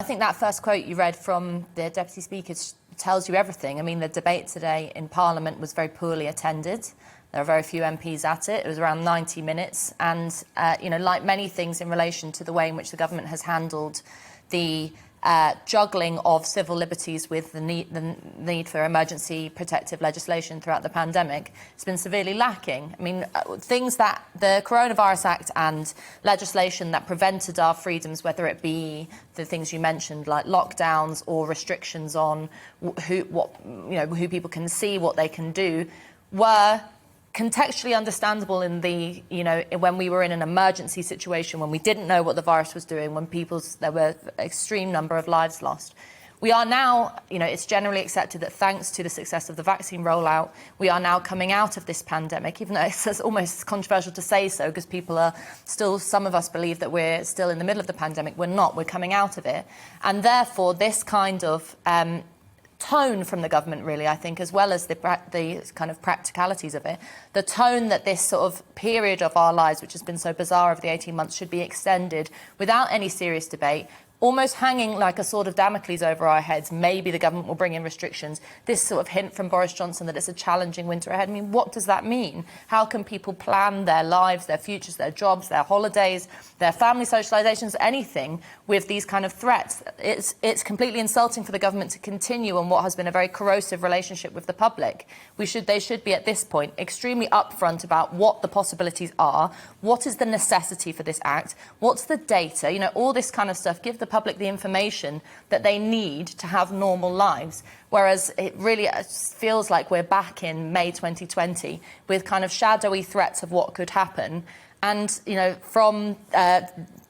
I think that first quote you read from the Deputy Speaker tells you everything. I mean, the debate today in Parliament was very poorly attended. There are very few MPs at it. It was around 90 minutes. And, like many things in relation to the way in which the government has handled the juggling of civil liberties with the need for emergency protective legislation throughout the pandemic, it's been severely lacking. I mean, things that the Coronavirus Act and legislation that prevented our freedoms, whether it be the things you mentioned, like lockdowns or restrictions on who people can see, what they can do, were contextually understandable in when we were in an emergency situation, when we didn't know what the virus was doing, when there were an extreme number of lives lost. We are now, it's generally accepted that thanks to the success of the vaccine rollout, we are now coming out of this pandemic, even though it's almost controversial to say so, because some of us believe that we're still in the middle of the pandemic. We're not. We're coming out of it. And therefore, this kind of tone from the government, really, I think, as well as the kind of practicalities of it, the tone that this sort of period of our lives, which has been so bizarre over the 18 months, should be extended without any serious debate, almost hanging like a sword of Damocles over our heads. Maybe the government will bring in restrictions. This sort of hint from Boris Johnson that it's a challenging winter ahead. I mean, what does that mean? How can people plan their lives, their futures, their jobs, their holidays, their family socialisations, anything with these kind of threats? It's completely insulting for the government to continue on what has been a very corrosive relationship with the public. They should be, at this point, extremely upfront about what the possibilities are, what is the necessity for this act, what's the data, all this kind of stuff. Give the public the information that they need to have normal lives, whereas it really feels like we're back in May 2020 with kind of shadowy threats of what could happen. And, from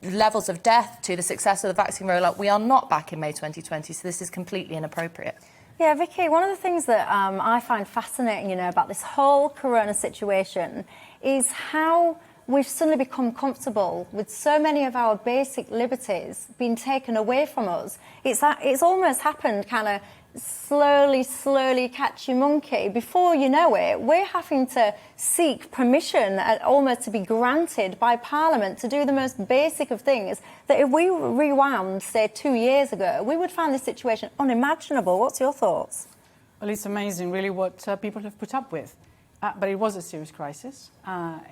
levels of death to the success of the vaccine rollout, we are not back in May 2020, so this is completely inappropriate. Yeah, Vicky, one of the things that I find fascinating, about this whole corona situation is how we've suddenly become comfortable with so many of our basic liberties being taken away from us. It's almost happened kind of slowly catch your monkey. Before you know it, we're having to seek permission almost to be granted by Parliament to do the most basic of things that if we rewound, say, 2 years ago, we would find this situation unimaginable. What's your thoughts? Well, it's amazing, really, what people have put up with. But it was a serious crisis.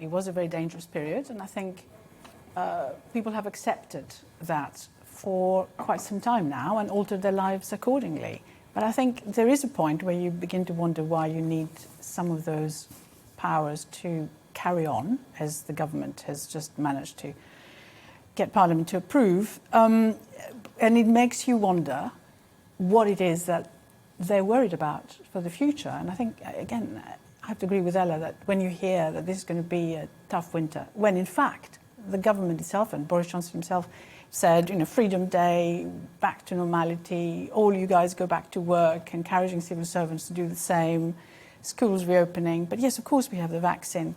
It was a very dangerous period. And I think people have accepted that for quite some time now and altered their lives accordingly. But I think there is a point where you begin to wonder why you need some of those powers to carry on, as the government has just managed to get Parliament to approve. And it makes you wonder what it is that they're worried about for the future. And I think, again, I have to agree with Ella that when you hear that this is going to be a tough winter, when in fact the government itself and Boris Johnson himself said, Freedom Day, back to normality, all you guys go back to work, encouraging civil servants to do the same, schools reopening. But yes, of course, we have the vaccine,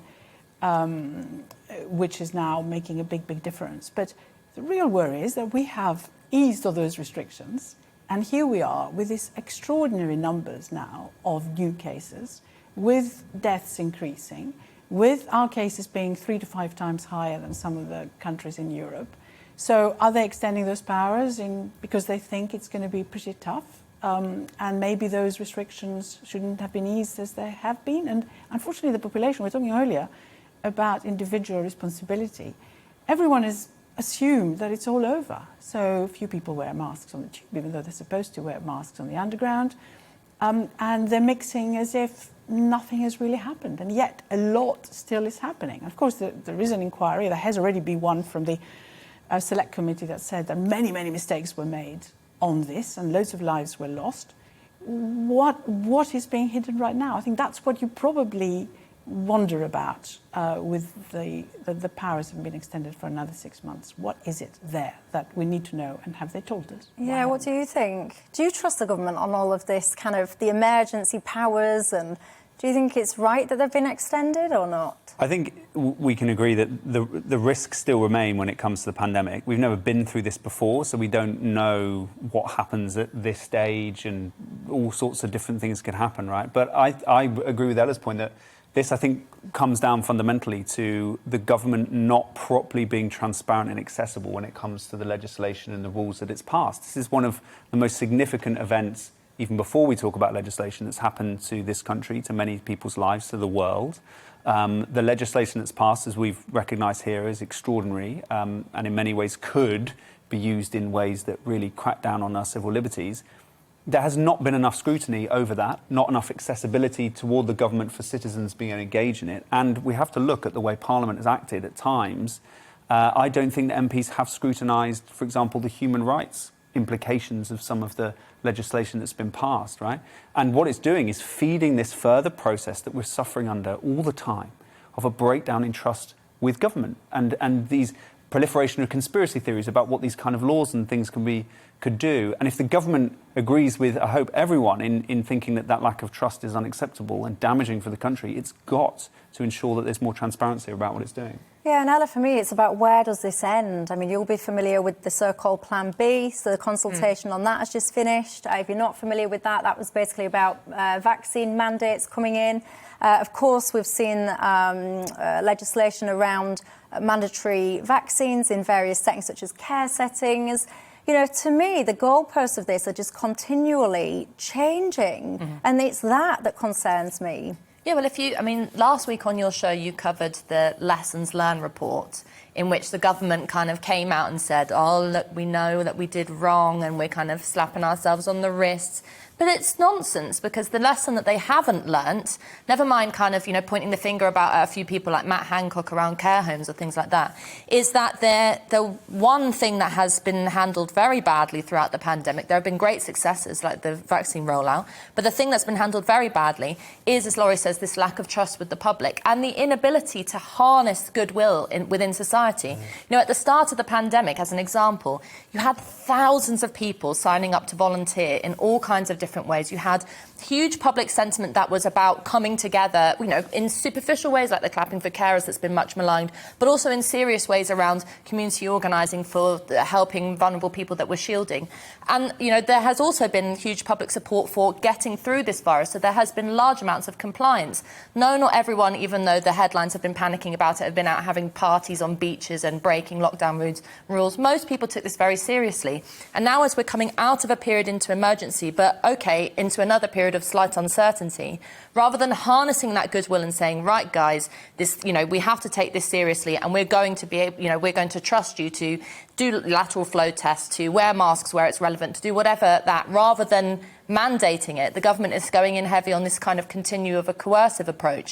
which is now making a big difference. But the real worry is that we have eased all those restrictions. And here we are with these extraordinary numbers now of new cases, with deaths increasing, with our cases being 3 to 5 times higher than some of the countries in Europe. So are they extending those powers because they think it's going to be pretty tough? And maybe those restrictions shouldn't have been eased as they have been. And unfortunately, the population, we were talking earlier about individual responsibility. Everyone has assumed that it's all over. So few people wear masks on the tube, even though they're supposed to wear masks on the underground. And they're mixing as if nothing has really happened. And yet a lot still is happening. Of course, there is an inquiry. There has already been one from the select committee that said that many mistakes were made on this and loads of lives were lost. What is being hidden right now? I think that's what you probably wonder about with the powers have been extended for another 6 months. What is it there that we need to know, and have they told us? Yeah, what do you think? Do you trust the government on all of this, kind of the emergency powers, and do you think it's right that they've been extended or not? I think we can agree that the risks still remain when it comes to the pandemic. We've never been through this before, so we don't know what happens at this stage, and all sorts of different things can happen, right? But I agree with Ella's point that This, I think, comes down fundamentally to the government not properly being transparent and accessible when it comes to the legislation and the rules that it's passed. This is one of the most significant events, even before we talk about legislation, that's happened to this country, to many people's lives, to the world. The legislation that's passed, as we've recognised here, is extraordinary and in many ways could be used in ways that really crack down on our civil liberties. There has not been enough scrutiny over that, not enough accessibility toward the government for citizens being engaged in it. And we have to look at the way Parliament has acted at times. I don't think that MPs have scrutinised, for example, the human rights implications of some of the legislation that's been passed, right? And what it's doing is feeding this further process that we're suffering under all the time of a breakdown in trust with government and these proliferation of conspiracy theories about what these kind of laws and things could do. And if the government agrees with, I hope, everyone in thinking that that lack of trust is unacceptable and damaging for the country, it's got to ensure that there's more transparency about what it's doing. Yeah, and Ella, for me, it's about where does this end? I mean, you'll be familiar with the so-called Plan B, so the consultation on that has just finished. If you're not familiar with that, that was basically about vaccine mandates coming in. Of course, we've seen legislation around mandatory vaccines in various settings, such as care settings. You know, to me, the goalposts of this are just continually changing, and it's that concerns me. Yeah, well, last week on your show, you covered the lessons learned report in which the government kind of came out and said, oh, look, we know that we did wrong and we're kind of slapping ourselves on the wrists. But it's nonsense, because the lesson that they haven't learnt, never mind kind of, pointing the finger about a few people like Matt Hancock around care homes or things like that, is that the one thing that has been handled very badly throughout the pandemic, there have been great successes like the vaccine rollout, but the thing that's been handled very badly is, as Laurie says, this lack of trust with the public and the inability to harness goodwill within society. At the start of the pandemic, as an example, you had thousands of people signing up to volunteer in all kinds of different ways. You had huge public sentiment that was about coming together, in superficial ways like the clapping for carers that's been much maligned, but also in serious ways around community organising for helping vulnerable people that we're shielding. And, there has also been huge public support for getting through this virus, so there has been large amounts of compliance. No, not everyone, even though the headlines have been panicking about it, have been out having parties on beaches and breaking lockdown rules. Most people took this very seriously. And now, as we're coming out of a period into emergency, but into another period of slight uncertainty, rather than harnessing that goodwill and saying, right, guys, this, we have to take this seriously, and we're going to be able, we're going to trust you to do lateral flow tests, to wear masks where it's relevant, to do whatever that, rather than mandating it, the government is going in heavy on this kind of continue of a coercive approach.